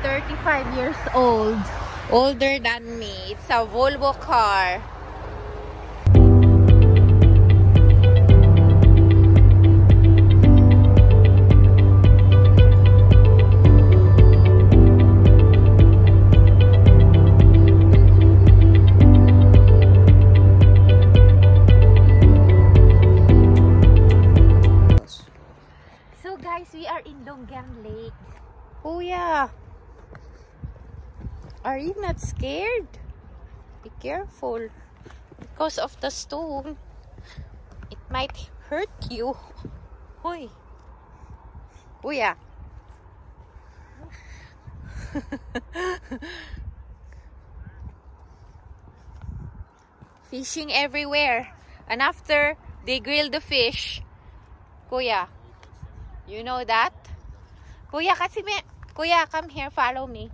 35 years old. Older than me. It's a Volvo car. So guys, we are in Longgang Lake. Oh yeah. Are you not scared? Be careful. Because of the stone, it might hurt you. Hoy. Kuya. Fishing everywhere. And after they grill the fish, Kuya, you know that? Kuya, Kuya, come here, follow me.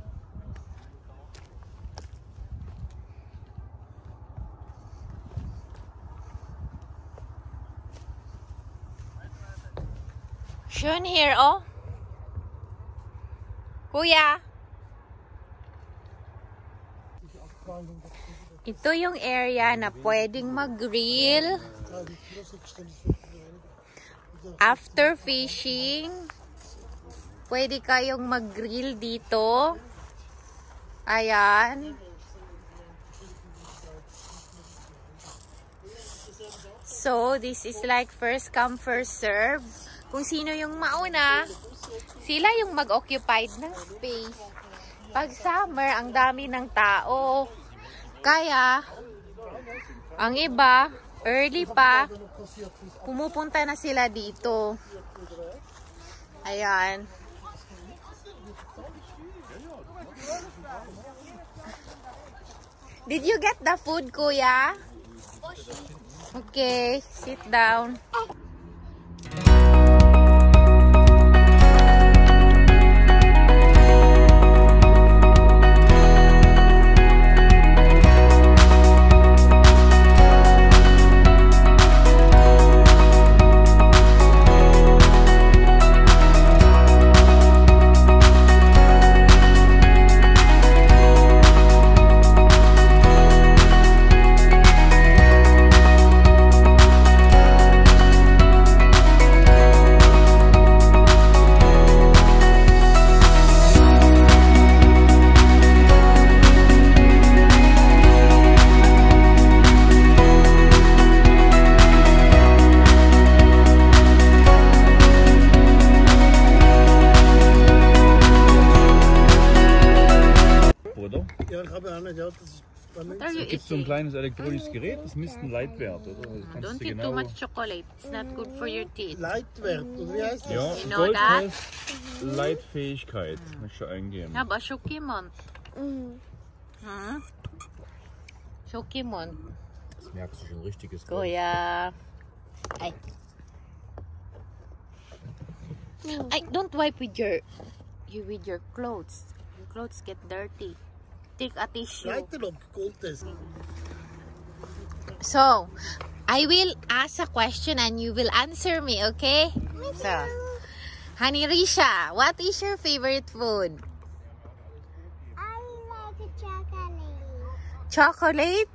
Schön here, oh. Kuya. Ito yung area na pwedeng mag-grill. After fishing, pwede kayong mag-grill dito. Ayan. So, this is like first come, first serve. Kung sino yung mauna, sila yung mag-occupied ng space. Pag summer, ang dami ng tao. Kaya, ang iba, early pa, pumupunta na sila dito. Ayan. Did you get the food, Kuya? Okay, sit down. Es gibt so ein kleines elektronisches Gerät, das misst einen Leitwert, oder? Don't eat too much chocolate. It's not good for your teeth. Leitwert, oder wie heißt das? Ja, You know that? Leitfähigkeit. Möchte ich eingeben. Ja, aber Schokimon. Schokimon. Das merkst du schon richtiges Kuya. Ay. Ay, don't wipe with your clothes. Your clothes get dirty. Take a tissue. So, I will ask a question and you will answer me, okay? So, Honey Risha, what is your favorite food? I like chocolate. Chocolate?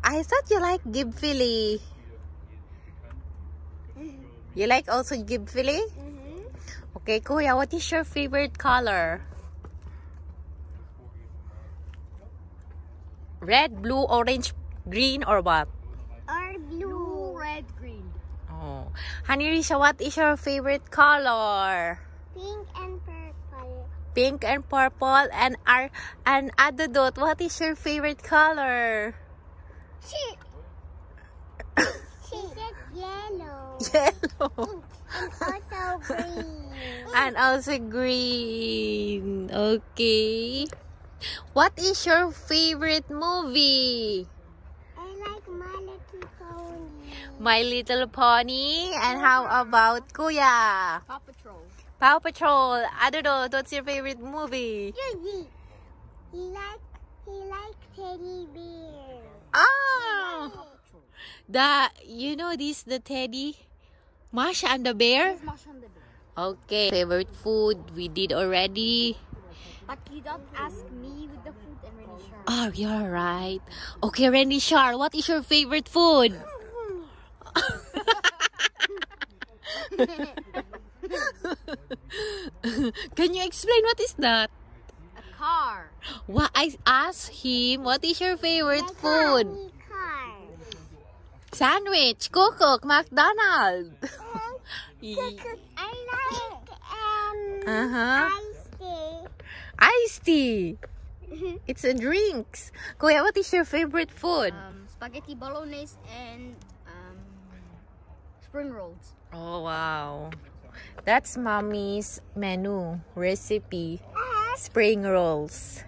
I thought you like gibfili. You like also gibfili? Okay, Kuya, what is your favorite color? Red, blue, orange, green, or what? Or blue, red, green. Oh. Honey Risha, what is your favorite color? Pink and purple. Pink and purple. And Adodot, what is your favorite color? She said yellow. Yellow. And also green. And also green. Okay. What is your favorite movie? I like My Little Pony. My Little Pony. And how about Kuya? Paw Patrol. Paw Patrol. Adodot, what's your favorite movie? He like teddy bear. Oh! You know this, the teddy? Masha and the bear? Masha and the bear. Okay. Favorite food, we did already. But you don't ask me with the food and really sure. Oh, you're right. Okay, Randy Shar, what is your favorite food? Can you explain what is that? A car. What I asked him, what is your favorite food? Car. Sandwich, Cook, McDonald's. I like Uh-huh. iced tea. Iced tea. It's a drinks. Kuya, what is your favorite food? Spaghetti bolognese and spring rolls. Oh, wow. That's mommy's menu recipe. Spring rolls.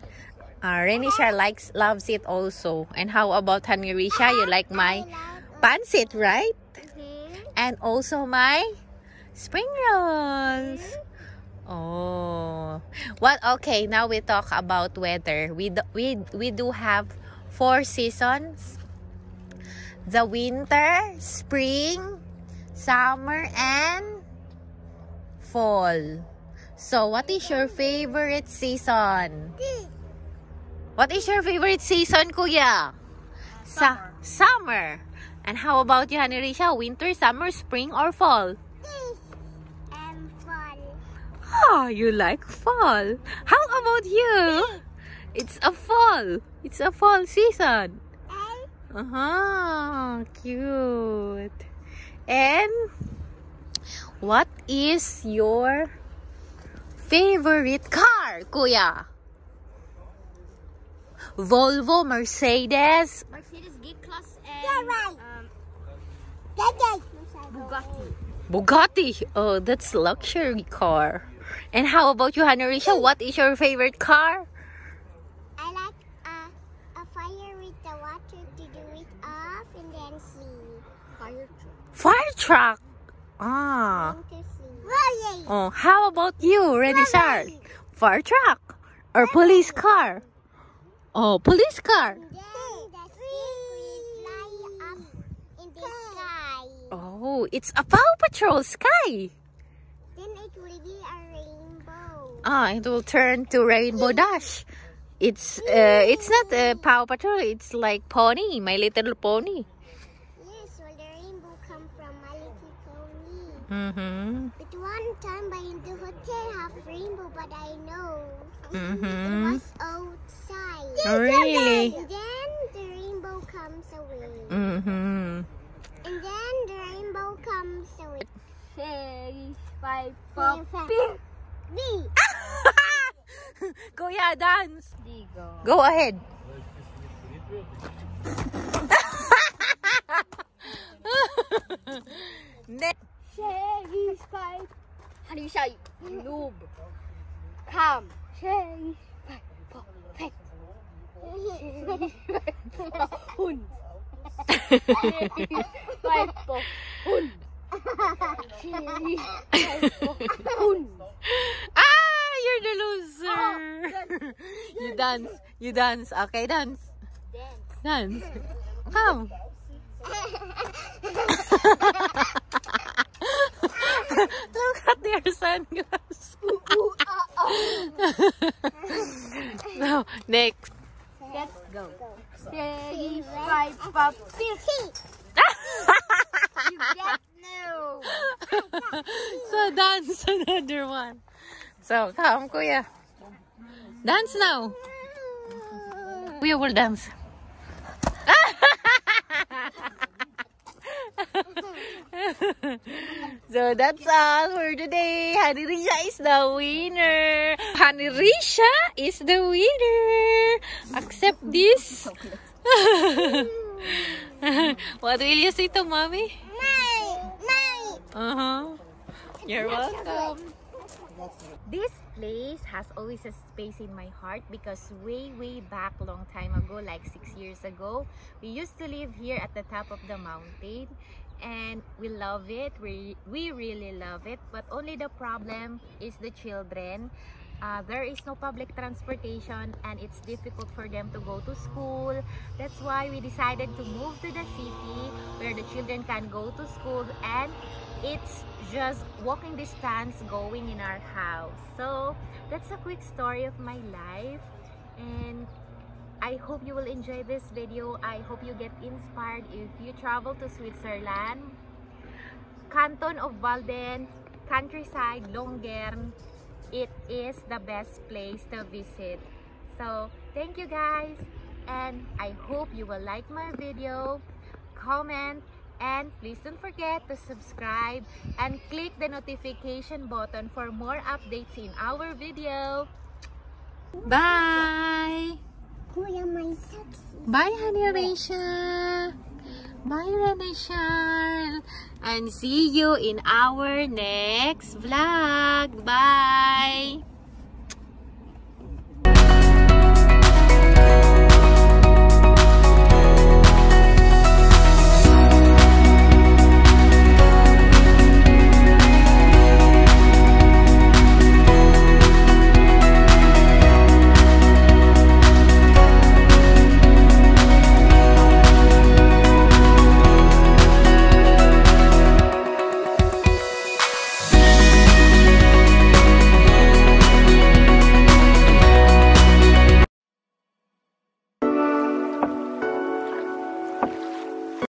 Renisha loves it also. And how about Hanirisha? You like my pancit, right? And also my spring rolls. Oh. Well, okay, now we talk about weather. We do have 4 seasons. The winter, spring, summer, and fall. So, what is your favorite season? What is your favorite season, Kuya? Summer. And how about you, Hanirisha? Winter, summer, spring, or fall? Fall. Oh, you like fall. How about you? It's a fall. It's a fall season. Cute. And what is your favorite car, Kuya? Volvo, Mercedes, Mercedes G-Class and Bugatti. Bugatti. Oh, that's luxury car. And how about you, Hanarisha? What is your favorite car? I like a fire with the water to do it off and then sleep. Fire truck. Fire truck. Ah. To sleep. Oh, how about you, Renishar? Fire truck or police car? Oh, police car. Then the stick will fly up in the sky. Oh, it's a Paw Patrol sky. Then it will be a rainbow. Ah, it will turn to Rainbow Dash. It's not a Paw Patrol. It's like Pony, My Little Pony. Yes, well the rainbow come from My Little Pony. Mm-hmm. But one time by in the hotel have rainbow, but I know it Mm-hmm. was outside. Really? And then the rainbow comes away. Mm-hmm. And then the rainbow comes away. 6, 5, Me. Kuya, dance. Digo. Go ahead. Next. 6, 5. Hanisha, noob. Come. 6, 5, perfect. 6, 5, Hund. 6, 5, Hund. Ah, you're the loser. You dance. You dance. Okay, dance. Dance. Come. Look at their sunglasses. No, next. Let's go. 6, 5, perfect. You get no. So dance another one. So come, Kuya. Dance now. We will dance. So that's all for today. Hanirisha is the winner. Hanirisha is the winner. Accept this. What will you say to mommy? You're welcome. This place has always a space in my heart because way back long time ago, like 6 years ago, we used to live here at the top of the mountain and we love it. We really love it, but only the problem is the children. there is no public transportation and it's difficult for them to go to school. That's why we decided to move to the city where the children can go to school and it's just walking distance going in our house. So that's a quick story of my life, and I hope you will enjoy this video. I hope you get inspired if you travel to Switzerland. Canton of Walden, countryside, Longern, it is the best place to visit. So thank you guys, and I hope you will like my video, comment, and please don't forget to subscribe and click the notification button for more updates in our video. Bye! Kuya, my sexy. Bye, honey Rachel! Bye, Rachel! And see you in our next vlog. Bye!